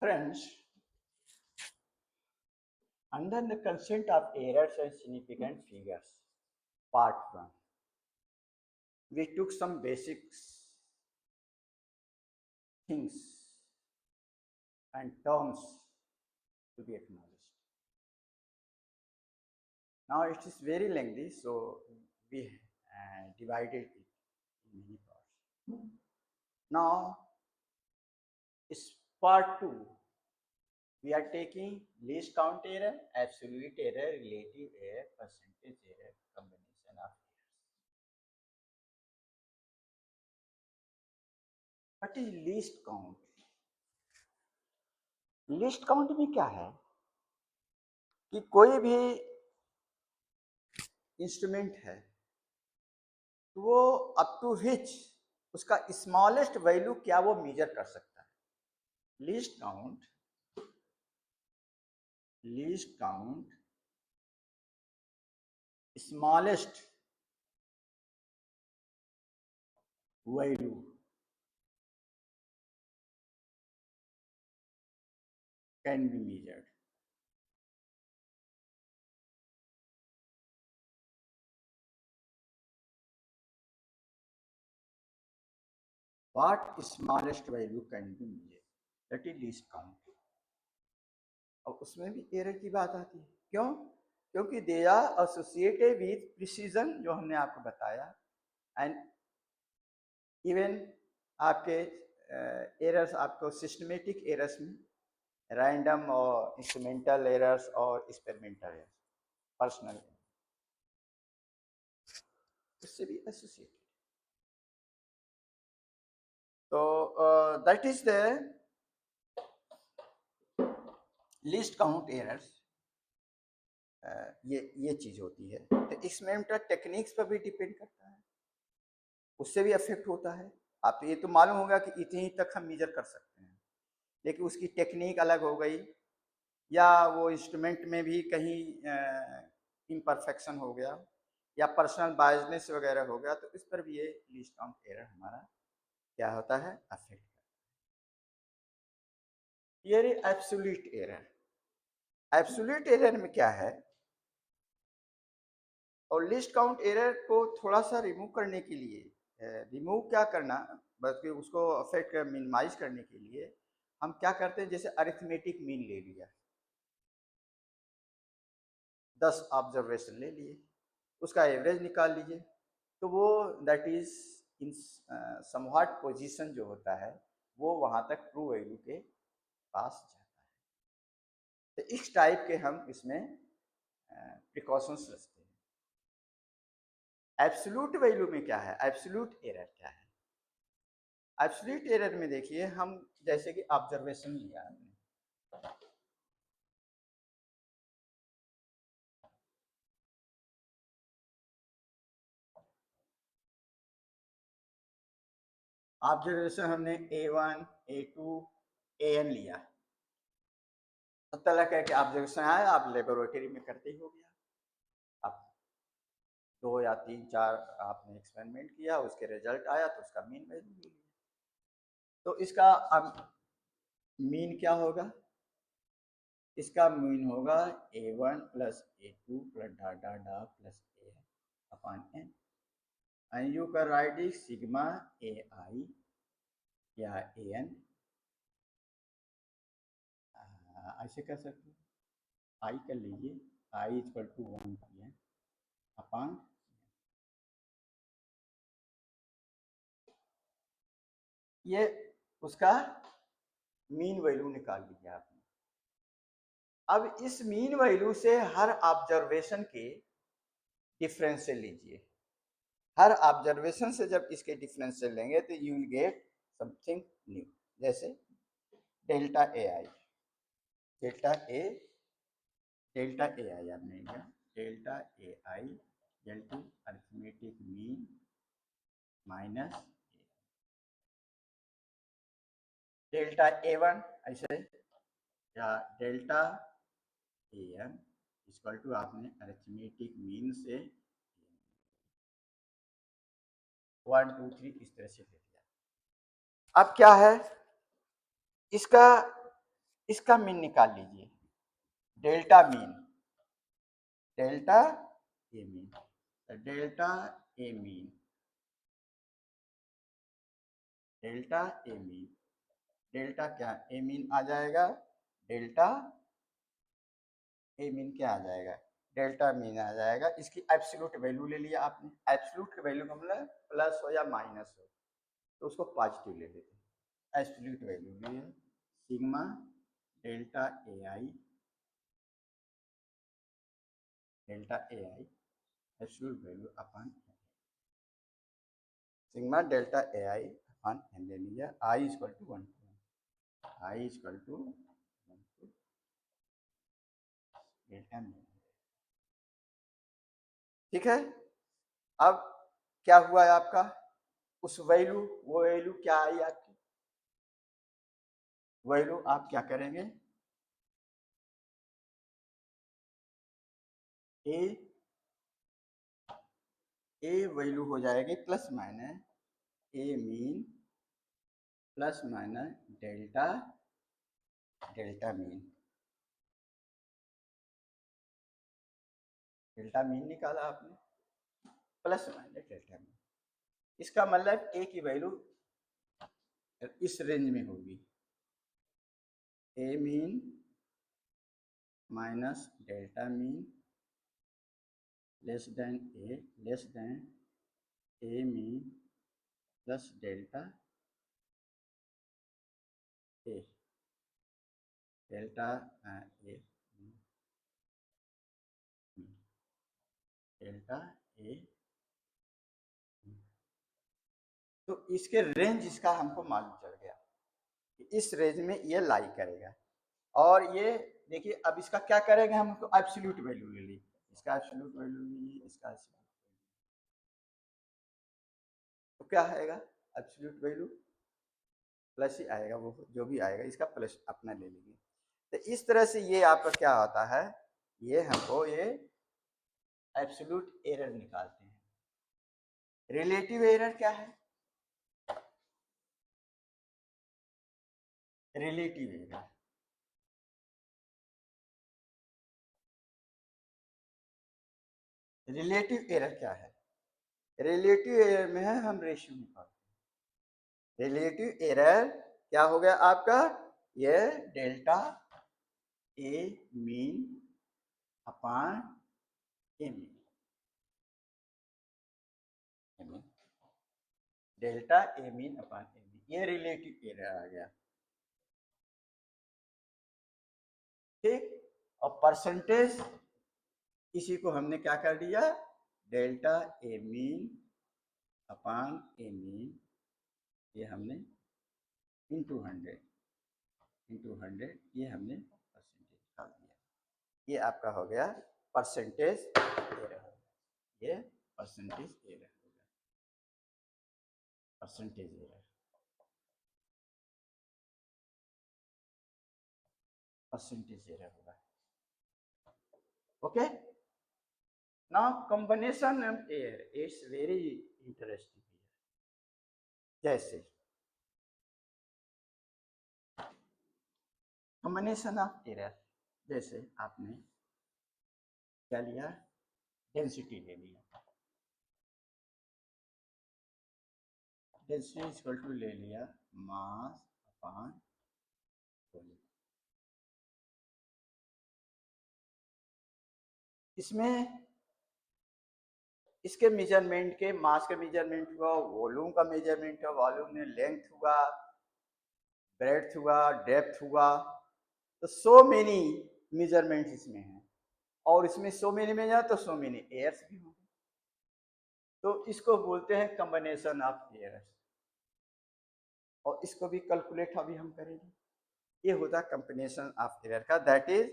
Friends, under the concept of errors and significant figures, part 1, we took some basics things and terms to be acknowledged. Now it is very lengthy, so we divided it in many parts. Now is part 2. We are taking least count error, absolute error, relative error, percentage error, combination of errors. What is least count? List count में क्या है कि कोई भी instrument है तो वो up to विच उसका स्मॉलेस्ट वैल्यू क्या वो मेजर कर सकता है। Least count smallest value can be measured. What smallest value can be measured? That is least count. और उसमें भी एरर की बात आती है। क्यों? क्योंकि they are associated with precision, जो हमने आपको बताया, एंड इवन आपके एरर्स आपको सिस्टमेटिक एरर्स में रैंडम और इंस्ट्रूमेंटल एरर्स और एक्सपेरिमेंटल एरर्स, पर्सनल, उससे भी एसोसिएटेड। तो that is the least count errors. ये चीज होती है। तो एक्सपेरिमेंटल टेक्निक्स पर भी डिपेंड करता है, उससे भी अफेक्ट होता है। आप ये तो मालूम होगा कि इतनी तक हम मेजर कर सकते हैं, लेकिन उसकी टेक्निक अलग हो गई या वो इंस्ट्रूमेंट में भी कहीं इम्परफेक्शन हो गया या पर्सनल बायसनेस वगैरह हो गया, तो इस पर भी ये लीस्ट काउंट एरर हमारा क्या होता है, अफेक्ट करता है। ये एब्सोल्यूट एरर। एब्सोल्यूट एरर में क्या है, और लिस्ट काउंट एरर को थोड़ा सा रिमूव करने के लिए, रिमूव क्या करना, बल्कि उसको अफेक्ट मिनिमाइज करने के लिए हम क्या करते हैं, जैसे अरिथमेटिक मीन ले लिया, 10 ऑब्जर्वेशन ले लिए, उसका एवरेज निकाल लीजिए, तो वो that is in somewhat position जो होता है वो वहां तक ट्रू वैल्यू के पास जाता है। तो इस टाइप के हम इसमें प्रिकॉशंस रखते हैं। एब्सोल्यूट वैल्यू में क्या है, एब्सोल्यूट एरर क्या है? एब्सोल्यूट एरर में देखिए, हम जैसे कि ऑब्जर्वेशन लिया हमने, ऑब्जर्वेशन हमने A1, A2, AN लिया, तरह के ऑब्जर्वेशन आया, आप लेबोरेटरी में करते ही हो गया। आप 2 या 3, 4 आपने एक्सपेरिमेंट किया, उसके रिजल्ट आया तो उसका मीन वैल्यू ले लिया। तो इसका अब मीन क्या होगा, इसका मीन होगा A1 plus A2 plus dot dot dot plus AN upon N, and you can write it sigma AI या AN, ऐसे कर सकते हैं। आई कर लीजिए, आई इक्वल टू 1 अपॉन, ये उसका मीन वैल्यू निकाल लिया आपने। अब इस मीन वैल्यू से हर ऑब्जर्वेशन के डिफरेंशियल लीजिए। हर ऑब्जर्वेशन से जब इसके डिफरेंशियल लेंगे तो you will get something new, जैसे delta A I, delta A I आपने लिया, delta A I equal to arithmetic mean minus delta A1 ऐसे, या डेल्टा AM इक्वल टू आपने अरिथमेटिक मीन से 1, 2, 3 इस तरह से ले लिया। अब क्या है, इसका इसका मीन निकाल लीजिए, delta mean, delta A mean, delta A mean, delta A mean, delta क्या ए मीन आ जाएगा, डेल्टा ए मीन क्या आ जाएगा, डेल्टा मीन आ जाएगा। इसकी एब्सोल्यूट वैल्यू ले लिया आपने, एब्सोल्यूट वैल्यू का मतलब प्लस हो या माइनस हो तो उसको पॉजिटिव ले लेते हैं। एब्सोल्यूट वैल्यू लिए sigma delta A I, delta A I absolute value upon sigma delta A I upon N ले लिया, I equal to 1 to 1, I equal to 1 to delta mean. ठीक है, अब क्या हुआ है आपका, उस वैल्यू, वो वैल्यू क्या आई आपकी, वैल्यू आप क्या करेंगे, ए वैल्यू हो जाएगी plus minus A mean plus minus delta, delta mean, delta mean निकाला आपने प्लस माइनस डेल्टा मीन। इसका मतलब ए की वैल्यू इस रेंज में होगी, A mean minus delta mean less than A mean plus delta A, delta A delta A. तो इसके रेंज इसका हमको मालूम चल गया कि इस रेंज में ये लाई करेगा। और ये देखिए अब इसका क्या करेंगे हम, तो एब्सोल्यूट वैल्यू ले ली, इसका एब्सोल्यूट वैल्यू लीजिए, इसका तो क्या आएगा, एब्सोल्यूट वैल्यू प्लस ही आएगा, वो जो भी आएगा इसका प्लस अपना ले लेंगे। तो इस तरह से ये आपका क्या होता है, ये हमको ये एब्सोल्यूट एरर निकालते हैं। रिलेटिव एरर क्या है, रिलेटिव एरर, रिलेटिव एरर क्या है, रिलेटिव एरर में है हम रेशियो निकालते हैं। रिलेटिव एरर क्या हो गया आपका, ये delta A mean upon A mean, delta A mean upon A mean, ये रिलेटिव एरर आ गया। ठीक, और परसेंटेज इसी को हमने क्या कर दिया, delta A mean upon A mean, ये हमने इंटू 100 ये हमने परसेंटेज निकाल दिया। ये आपका हो गया परसेंटेज एरर, ये परसेंटेज एरर हो गया, परसेंटेज एरर, परसेंटेज एरर होगा। Okay, now combination of error it's very interesting. जैसे कॉम्बिनेशन ऑफ एरर, जैसे आपने क्या लिया, डेंसिटी ले लिया, डेंसिटी इक्वल टू ले लिया मास अपान वॉल्यूम। इसमें इसके मेजरमेंट के, मास का मेजरमेंट हुआ, वॉल्यूम का मेजरमेंट हुआ, वॉल्यूम में लेंथ हुआ, ब्रेड्थ हुआ, डेप्थ हुआ, तो सो मेनी मेजरमेंट इसमें है, और इसमें सो मेनी में जाए तो सो मेनी एयर्स भी होंगे, तो इसको बोलते हैं कॉम्बिनेशन ऑफ एयर्स। और इसको भी कैलकुलेट अभी हम करेंगे। ये होता है कॉम्बिनेशन ऑफ एयर का, दैट इज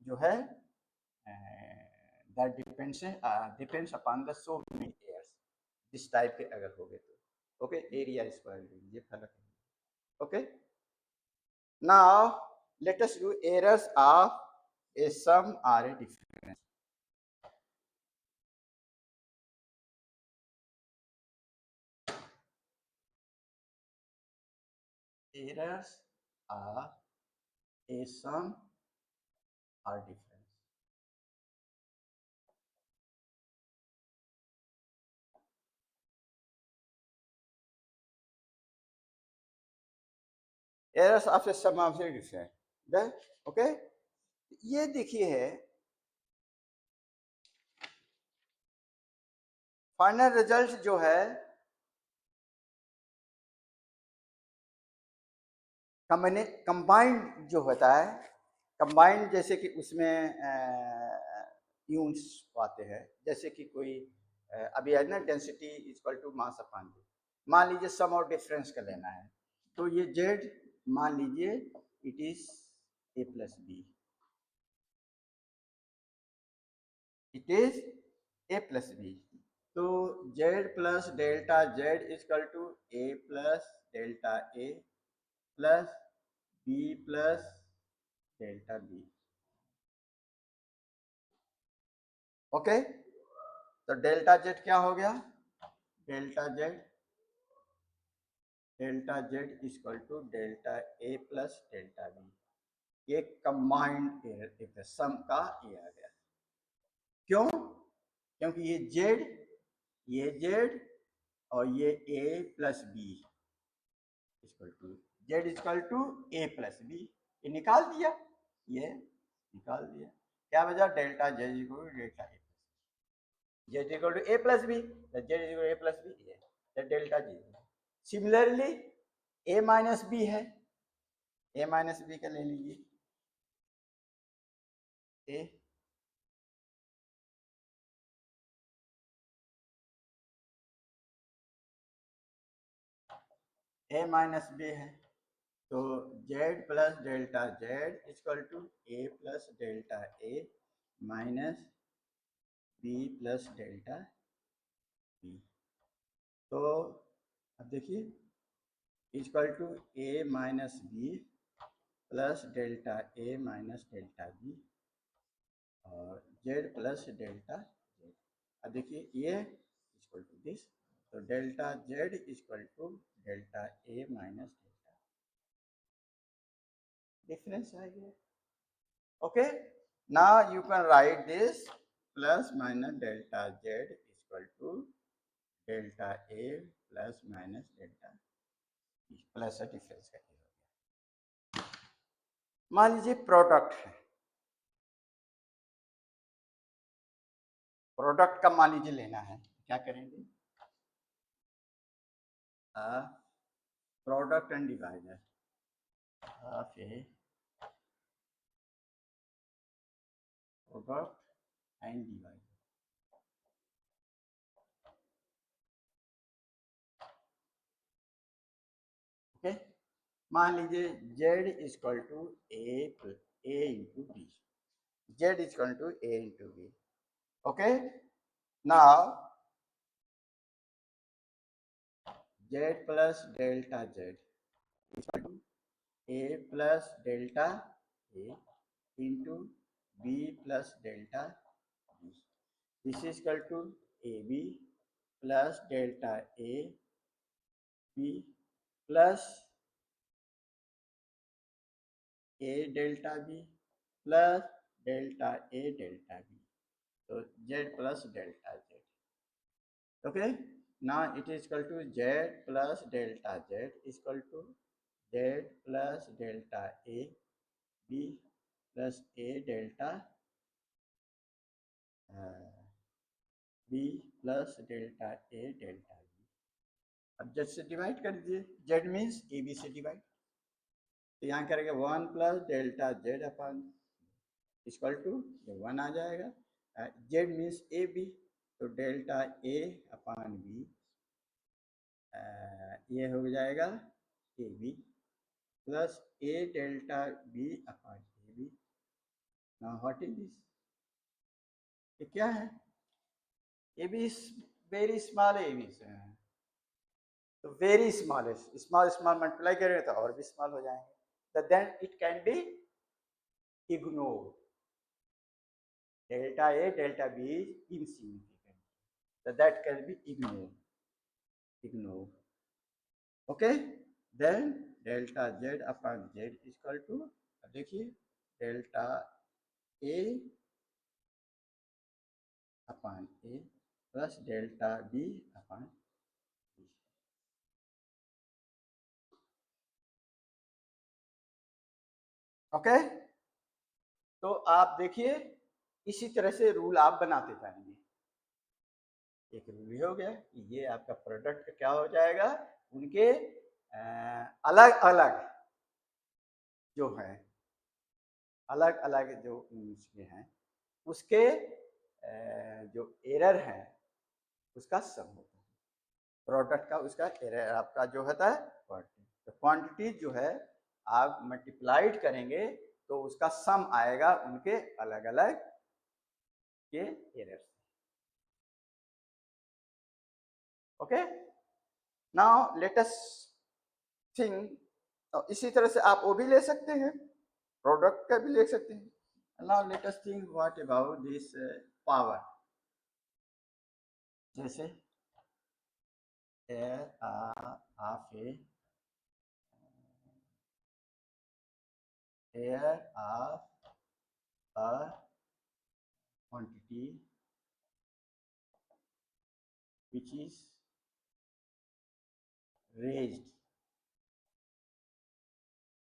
जो है that depends upon the so many errors, जिस टाइप के अगर हो गए तो। ओके, एरिया स्क्वायर ये फर्क है। Okay, now let us do errors of a sum or a difference. Errors a sum or difference. Errors of a sum of the difference. Okay, ये देखिए है फाइनल रिजल्ट जो है कंबाइंड जो होता है, कंबाइंड जैसे कि उसमें यूनिट्स आते हैं, जैसे कि कोई अभी है ना density equal to mass upon V, मान लीजिए सम और डिफरेंस का लेना है, तो ये जेड मान लीजिए it is A plus B, it is A plus B, तो Z plus delta Z equal to A plus delta A plus B plus delta B. Okay, तो डेल्टा जेड क्या हो गया, delta Z equal to delta A plus delta B, ये combined एक sum का ये आ गया। क्यों? क्योंकि ये जेड और ये A plus B equal to Z equal to A plus B, ये निकाल दिया, ये निकाल दिया, क्या बचा, delta Z equal to delta A, Z equal to A plus B, Z equal to A plus B, ये delta G. Similarly A minus B है, ए माइनस बी का ले लीजिए, ए माइनस बी है, तो Z plus delta Z equal to A plus delta A minus B plus delta B. तो अब देखिए equal to A minus B plus delta A minus delta B और Z plus delta Z. अब देखिए ये equal to this, तो delta Z equal to delta A minus delta difference आ गया। Okay, now you can write this plus minus delta z equal to delta a plus minus delta b plus difference का हो गया। मान लीजिए product है, product का मान लीजिए लेना है, क्या करेंगे, product and divider of a product and divider. Okay, मान लीजिए z equal to A into B, z equal to A into B. Okay, now z plus delta z equal to a plus delta a into b plus delta b, this is equal to A B plus delta A B plus A delta B plus delta A delta B, तो z plus delta z। Okay, now it is equal to z plus delta z is equal to z plus delta a b plus a delta b plus delta a delta b। अब z से divide कर दीजिए, z means A B से divide, तो यहाँ करेंगे 1 plus delta Z upon equal to ये 1 आ जाएगा, z मीन्स ए बी, तो डेल्टा ए अपान बी ये हो जाएगा A B plus A delta B upon A B. Now what is this, ये क्या है, A B is very small, A B तो very small, small small multiply करेंगे तो और भी स्मॉल हो जाएंगे, तो then it can be ignore, delta A delta B is insignificant, so that can be ignored. Okay, then delta Z upon Z equal to, देखिए, delta A upon A plus delta B upon B. Okay, तो आप देखिए इसी तरह से rule आप बनाते जाएंगे। एक रूल हो गया कि ये आपका प्रोडक्ट क्या हो जाएगा, उनके अलग अलग जो है, अलग अलग जो उसके हैं, उसके जो एरर है उसका सम होता है, प्रोडक्ट का उसका एरर आपका जो होता है क्वांटिटी। तो क्वांटिटी जो है आप मल्टीप्लाइड करेंगे तो उसका सम आएगा उनके अलग अलग के error. Okay, now let us think, तो इसी तरह से आप वो भी ले सकते हैं, प्रोडक्ट का भी ले सकते हैं। Now let us think what about this power, जैसे air of air of a quantity which is raised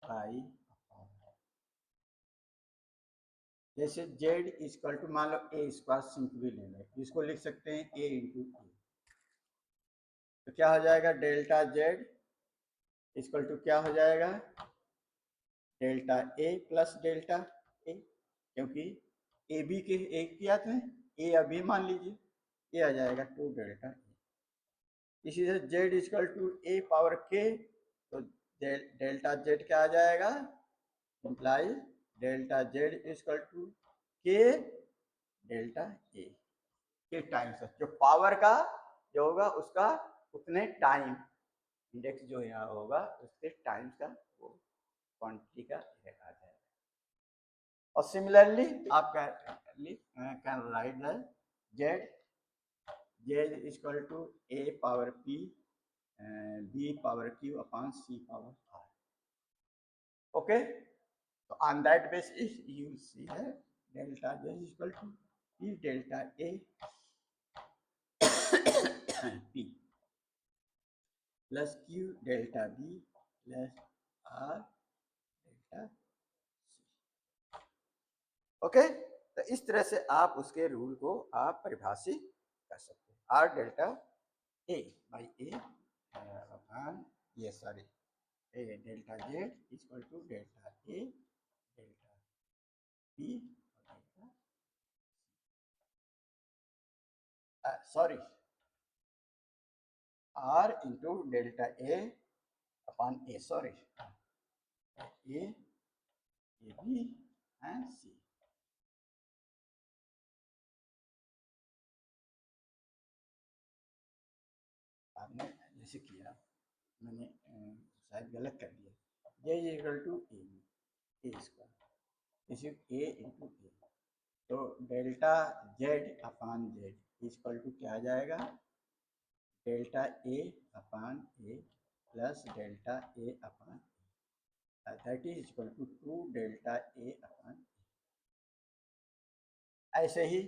by a power, जैसे z इक्वल टू, मान लो ए स्क्वायर सिंपली ले लें, इसको लिख सकते हैं a इंटू ए, तो क्या हो जाएगा, डेल्टा जेड इक्वल टू क्या हो जाएगा, डेल्टा ए प्लस डेल्टा ए, क्योंकि ए बी के एक किया था, ए अभी मान लीजिए, ये आ जाएगा टू डेल्टा ए। इसी से Z equal to A power K, तो डेल्टा जेड क्या आ जाएगा, imply delta Z equal to K delta A, K times जो पावर का जो होगा उसका उतने टाइम इंडेक्स जो यहाँ होगा उसके टाइम्स का वो क्वांटिटी का आ जाएगा। और सिमिलरली आप can write the Z, Z equal to A power P B power Q upon C power R. Okay, तो on that basis you see है delta Z equal to P delta A P plus Q delta B plus R delta C. Okay, तो इस तरह से आप उसके rule को आप परिभाषित कर सकते हैं, R delta A by A upon ये sorry A delta Z equal to delta A delta B delta sorry R into delta A upon A, sorry A B and C. आपने जैसे किया, मैंने शायद गलत कर दिया, J equal to A square is A into A, तो delta Z upon Z equal to क्या आ जाएगा, delta A upon A plus delta A upon that is equal to two delta A upon. ऐसे ही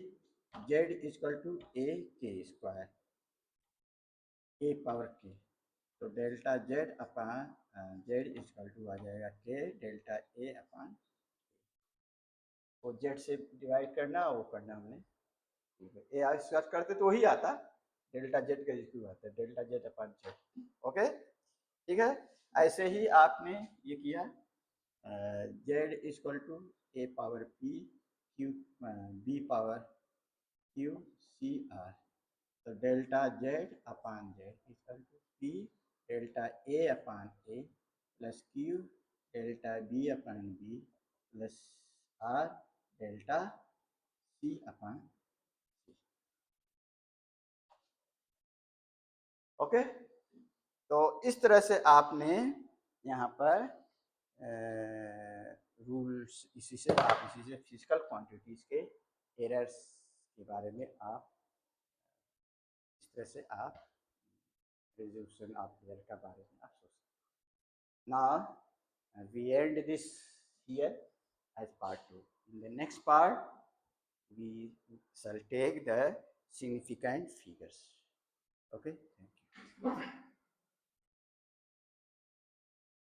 Z equal to A K square A power K, तो delta Z upon Z equal to आ जाएगा K delta A अपान, वो Z से divide करना वो करना हमने, ए आर स्क्वायर करते तो वही आता, डेल्टा जेड का इक्वल आता है delta Z upon Z. Okay, ठीक है, ऐसे ही आपने ये किया Z equal to A power P Q B power Q C R, तो delta Z upon Z equal to P delta A upon A plus Q delta B upon B plus R delta C upon C. Okay, तो इस तरह से आपने यहाँ पर rules, इसी से फिजिकल क्वांटिटीज के एरर्स के बारे में आप इस तरह से आप रिजोल्यूशन ऑफ एरर के बारे में आप सोच सकते हैं। Now we end this here as part 2. In the next part, we shall take the significant figures. Okay, thank you.